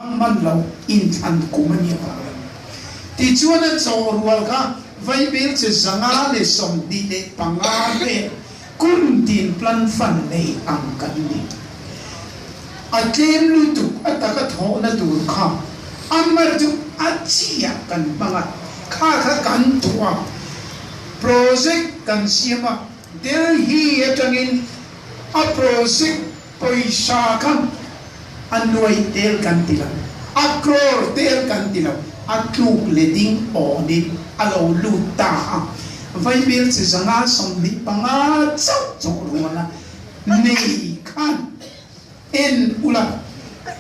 man lo in than kumani ba ti chuan chaw rual ka vai bel che zanga le som di le panga be kun tin plan fan nei ang kan ni a tlem lu tu ataka tho na tur kha amar tu achia kan banga kha kan tuwa project kan siama del hi etangin a project paisa kan anoi tel kan tila akror tel kan tila akluk leding odin alo luta vai bil se zanga som ni panga chau chau ruana nei kan en ula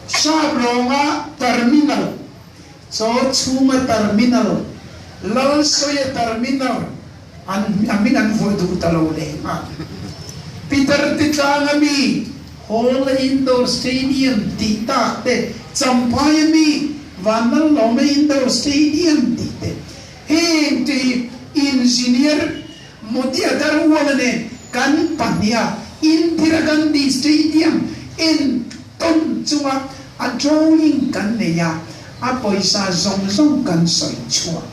sabronga terminal so chuma terminal lal soya terminal aminan voi du talo le Peter Titlangami Hall Indoor Stadium tita te Champayami Vanal Lome Indoor Stadium tite Henti engineer Motia Darwane kan panya Indira Gandhi Stadium in Ton Chua a drawing kan neya a poisa zong kan soi chua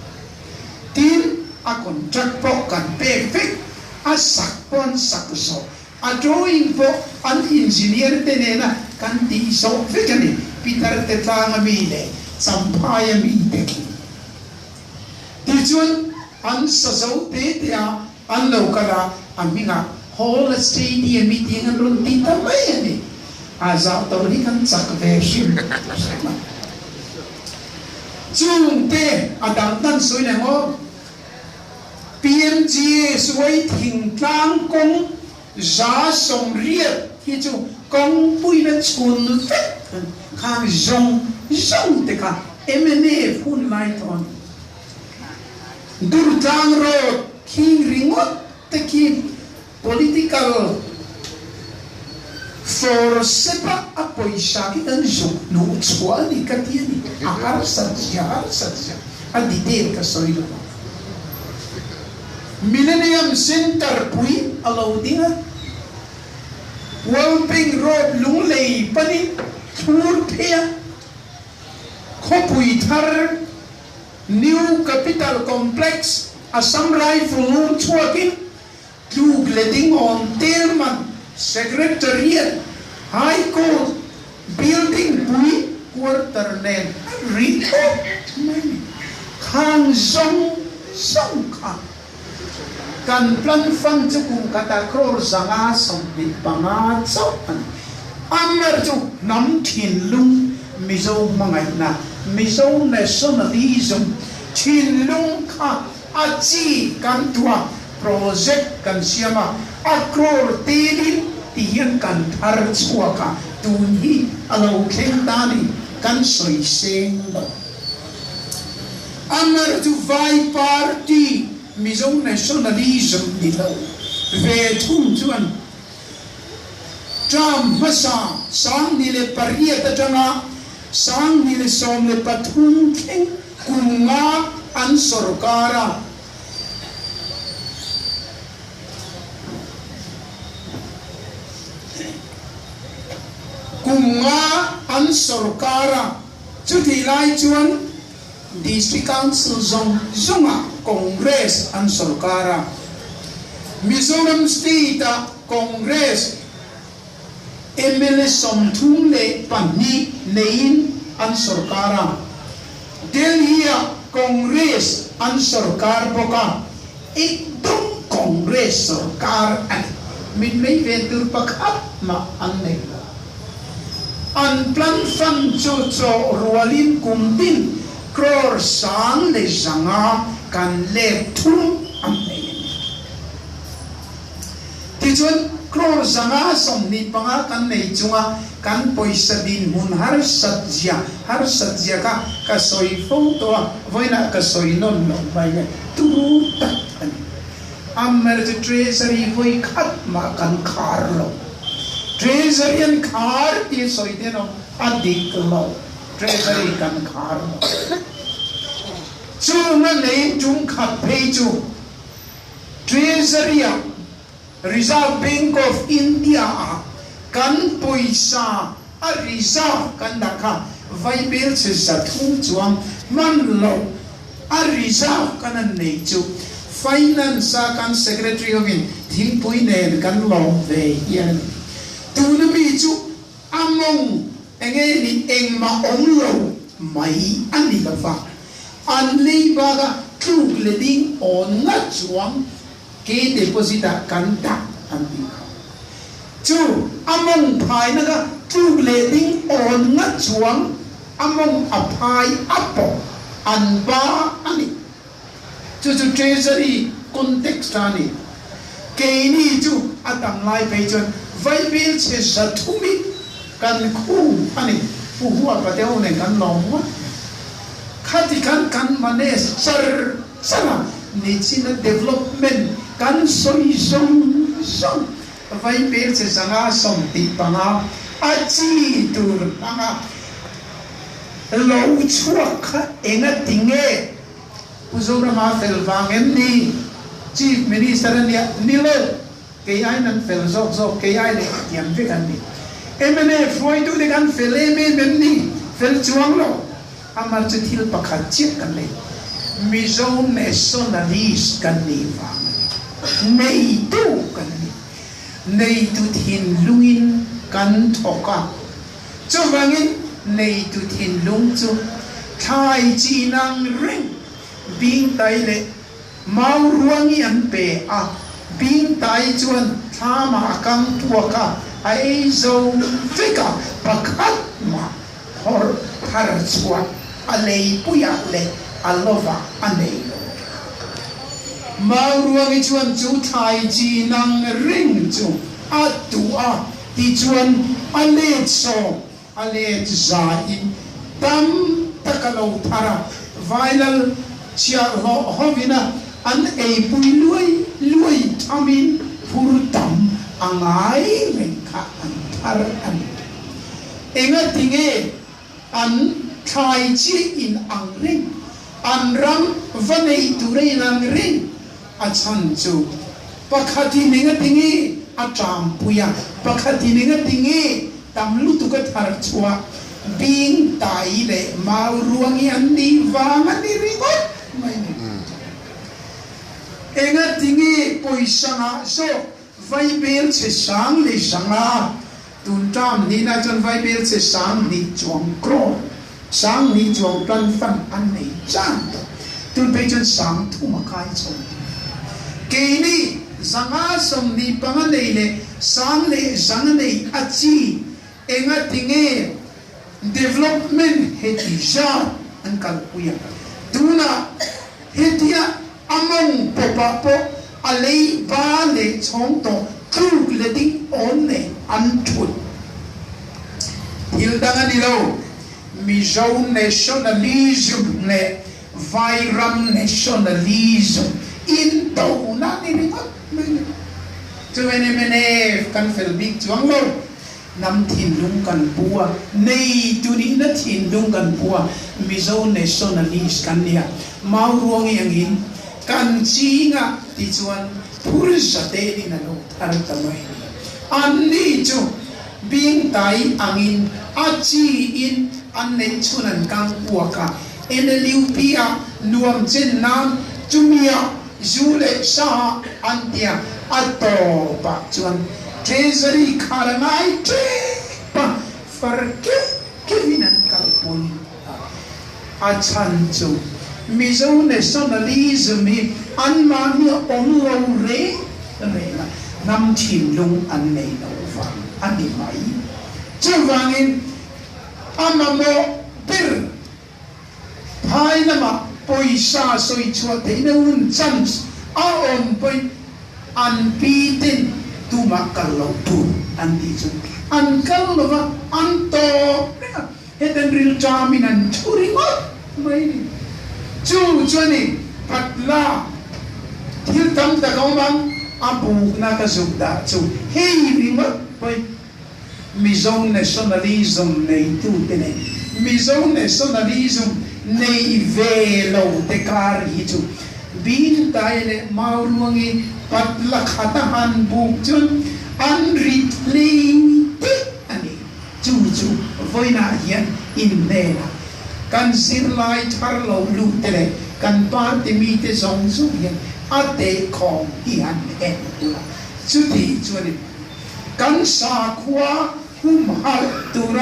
tin a contract po kan perfect a sakpon sakso a drawing po an engineer tenena kan di so fikani Peter Titlangami le Champayami teki tichun an saso te tia an lokala aminga whole stadium meeting an run tita bayani aza tawri kan sak version chung te adang tan soi le mo PMG suai thing tlang kong za som riat hi chu kong pui na chun fet khang zong te ka MNA full light on Durtang road king ringot te ki political for sepa apoi shaki kan zo no chua ni katiani har satya a detail ka soi lo Millennium Center pui alaudinga Walping Road lunglei pani thur phea khopui thar New Capital Complex Assam Rifle chuakin tu gleding on Telman Secretariat High Court Building pui quarter nen rito khang song kha kan plan fan chu kung kata kror zanga som bi panga chopan amar chu nam thin lung Mizo mangai na Mizo Nationalism thin lung kha achi kan tua project kan siama akror telin tiyan kan thar chua ka tunhi alo khen tani kan soi seng lo amar chu vai party Mizo Nationalism dilo ve thum chuan tram masa sang nile pariat tanga sang nile som le pathum kheng kunga an sarkara chuti lai chuan district council zonga Congress an sarkara Mizoram State Congress MLA somthum le pani nein an sarkara Delhi Congress an sarkar boka ekdom Congress sarkar an min mai ventur pakhat ma an nei an plan fan cho rualin kumbin kror sang le zanga kan le thum am nei ti chuan kror zanga som ni panga kan nei chunga kan poisa din mun har satya ka soi photo voina ka soi non vai tu ta ammer the treasury voi khat ma kan khar lo treasury an khar ti soi de no adik lo treasury kan khar lo chunga nei chung khat phei chu treasury Reserve Bank of India kan poisa a reserve kan dakha vai bel se sa thung chuang man lo a reserve kan nei chu finance kan secretary of in thing pui nen kan long ve hian tu na mi chu among enge ni eng ma ong lo mai ani ka fa an lei ba ga tu le ding on na chuang ke deposit kan ta an ti chu among phai na ga tu le ding on na chuang among a phai apo an ba ani chu treasury context ani ke ni chu atang lai pe chon vai bil che sa thumi kan khu ani pu huwa pa te one kan long wa khati kan mane sar sana ni china development kan soi song vai bil che sanga som ti panga achi tur panga lo chua kha enga tinge Zoramthanga ni chief minister ni lo ke ai nan fel zok ke ai le yam ve kan ni emene foi tu de kan fel men ni fel chuang lo amar chu thil pakhat chit kan le Mizo nationalist kan ni wa nei tu kan ni nei tu thin lungin kan thoka chu wangin nei tu thin lung chu thai chi nang ring bing tai le mau ruangi an pe a bing tai chuan thama kang tuaka ai zo fika pakhat ma hor thar chuan alei puya le alova anei mau ruangi chuan chu thai chi nang ring chu atua ti chuan ale so ale za in tam takalo thara viral chia hovina an ei pui lui thamin purtam angai mengkha an thar an enga tinge an thai chi in angring an ram vanei turei nang ring a chan chu pakhati ninga tinge a tram puya pakhati ninga tinge tamlu tu ka thar chua bing tai le mau ruangi an ni wang an ni ringot enga tingi poisanga so vai bel che sang le sanga tun tam ni na chon vai bel che sang ni chuang kro sang ni chuang plan fan an nei chan tun pe chon sang thu ma kai chon ke ni zanga som ni pang nei le sang le zang nei achi enga tingi development heti ja an kal puya tuna hetia among popapo alei ba le chong to tu le ding on ne an thut hildanga ni lo Mizo nationalism ne vairam nationalism in to na ni ni tu mene kan fel big chuang lo nam thin lung kan bua nei tu ni na thin lung kan bua Mizo nationalist kan nia mau ruangi angin kan chinga ti chuan phur sa te ni na lo thar tamai an ni chu bing tai angin achi in an nei chunan kang puaka eneliupia nuam chen nam chumia zule sa antia ato pa chuan treasury kharangai tre pa farke kevinan kalpun achan chu Mizo nationalism hi an ma ni ong lo re na nam thin lung an nei lo wa ani mai chu wangin amamo per phai na ma poisa soi chua te na un chance a om poi an pi tin tu ma kallo tu an di chu an kallo va an to heten ril chamin an churingo mai ni chu chuani patla thil tam ta kaumang abu na ka zubda chu hei ringo poi Mizo nationalism nei tu tene Mizo nationalism nei velo te kari chu bin tai le maurungi patla khata han bu chun an ritli ani chu voina hian in nè kan sir lai thar lo lu te le kan party mi te zong zu hian a te khom hian en ula chu ti chu ni kan sa khua hum hal tura